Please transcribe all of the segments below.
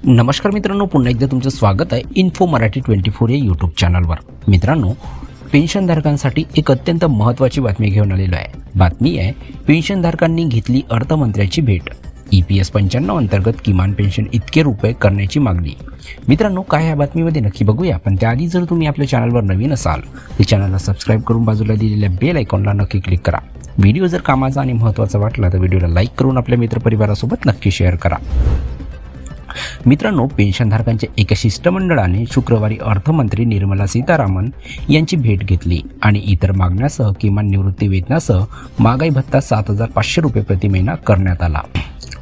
नमस्कार मित्रांनो, पुन्हा एकदा तुमचं स्वागत आहे इन्फो मराठी 24 या यूट्यूब चॅनलवर। मित्रांनो, पेन्शनधारकांसाठी एक अत्यंत महत्त्वाची बातमी घेऊन आलेलो आहे। बातमी आहे, पेन्शनधारकांनी घेतली अर्थमंत्र्याची भेट। EPS 95 अंतर्गत किमान पेन्शन इतके रुपये करण्याची मागणी। मित्रांनो, काय या बातमीमध्ये नक्की बघूया, पण त्याआधी जर तुम्ही आपल्या चॅनलवर नवीन असाल तर चॅनलला सबस्क्राइब करून बाजूला दिलेल्या बेल आयकॉनला नक्की क्लिक करा। व्हिडिओ जर कामाचा आणि महत्त्वाचा वाटला तर व्हिडिओला लाईक करून आपल्या मित्रपरिवारासोबत नक्की शेअर करा। मित्रांनो, पेन्शनधारकांच्या एका शिष्टमंडळाने शुक्रवारी अर्थमंत्री निर्मला सीतारामन यांची भेट घेतली आणि इतर मागण्यासह किमान निवृत्ती वेतनासह महागाई भत्ता 7,500 रुपये प्रति महिना करण्यात आला।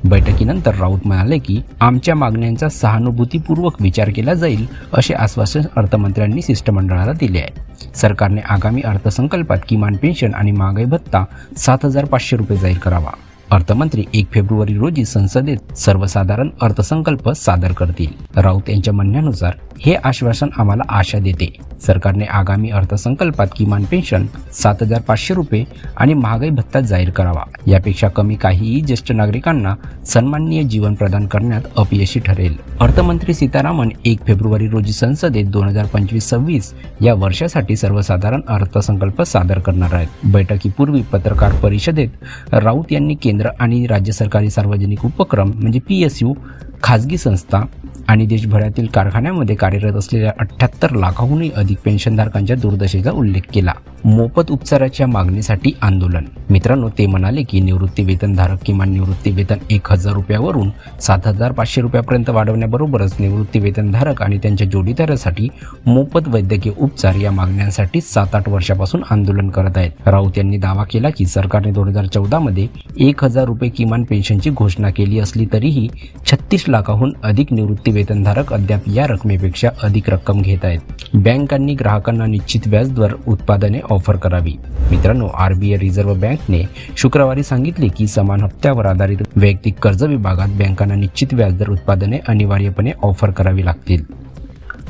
बैठकीनंतर राऊत म्हणाले की आमच्या मागण्यांचा सहानुभूतीपूर्वक विचार केला जाईल असे आश्वासन अर्थमंत्र्यांनी शिष्टमंडळाला दिले आहे। सरकारने आगामी अर्थसंकल्पात किमान पेन्शन आणि महागाई भत्ता 7,500 रुपये जाहीर करावा। अर्थमंत्री 1 फेब्रुवारी रोजी संसदेत सर्वसाधारण अर्थसंकल्प सादर करतील। राऊत यांच्या म्हणण्यानुसार हे आश्वासन आम्हाला आशा देते। सरकारने आगामी अर्थसंकल्पात किमान पेन्शन 7,500 रुपये आणि महागाई भत्ता जाहीर करावा। यापेक्षा कमी काहीही ज्येष्ठ नागरिकांना सन्माननीय जीवन प्रदान करण्यात अपयशी ठरेल। अर्थमंत्री सीतारामन 1 फेब्रुवारी रोजी संसदेत 2025-26 या वर्षासाठी सर्वसाधारण अर्थसंकल्प सादर करणार आहेत। बैठकीपूर्वी पत्रकार परिषदेत राऊत यांनी केंद्र आणि राज्य सरकारी सार्वजनिक उपक्रम म्हणजे PSU, खाजगी संस्था आणि देशभरातील कारखान्यामध्ये कार्यरत असलेल्या 78 लाखांहूनही अधिक पेन्शनधारकांच्या दुर्दशेचा उल्लेख केला। मोफत उपचाराच्या मागणीसाठी आंदोलन। मित्रांनो, ते म्हणाले की निवृत्ती वेतनधारक किमान निवृत्ती वेतन 1,000 रुपयावरून 7,500 रुपयापर्यंत वाढवण्याबरोबरच निवृत्ती वेतनधारक आणि त्यांच्या जोडीदारासाठी मोफत वैद्यकीय उपचार या मागण्यांसाठी 7-8 वर्षापासून आंदोलन करत आहेत। राऊत यांनी दावा केला की सरकारने 2014 मध्ये 1,000 रुपये किमान पेन्शनची घोषणा केली असली तरीही 36 लाखांहून अधिक निवृत्ती वेतनधारक अद्याप या रकमेपेक्षा अधिक रक्कम घेत आहेत। बँकांनी ग्राहकांना निश्चित व्याजदर उत्पादने ऑफर करावी। मित्रांनो, RBI रिझर्व्ह बँकने शुक्रवारी सांगितले की समान हप्त्यावर आधारित वैयक्तिक कर्ज विभागात बँकांना निश्चित व्याजदर उत्पादने अनिवार्यपणे ऑफर करावी लागतील।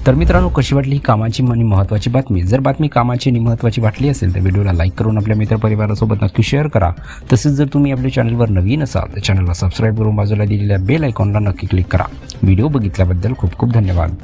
तर मित्रांनो, कशी वाटली ही कामाची आणि महत्त्वाची बातमी? जर बातमी कामाची आणि महत्त्वाची वाटली असेल तर व्हिडिओला लाईक करून आपल्या मित्रपरिवारासोबत नक्की शेअर करा। तसेच जर तुम्ही आपल्या चॅनलवर नवीन असाल तर चॅनलला सबस्क्राइब करून बाजूला दिलेल्या बेल आयकॉनला नक्की क्लिक करा। व्हिडिओ बघितल्याबद्दल खूप खूप धन्यवाद।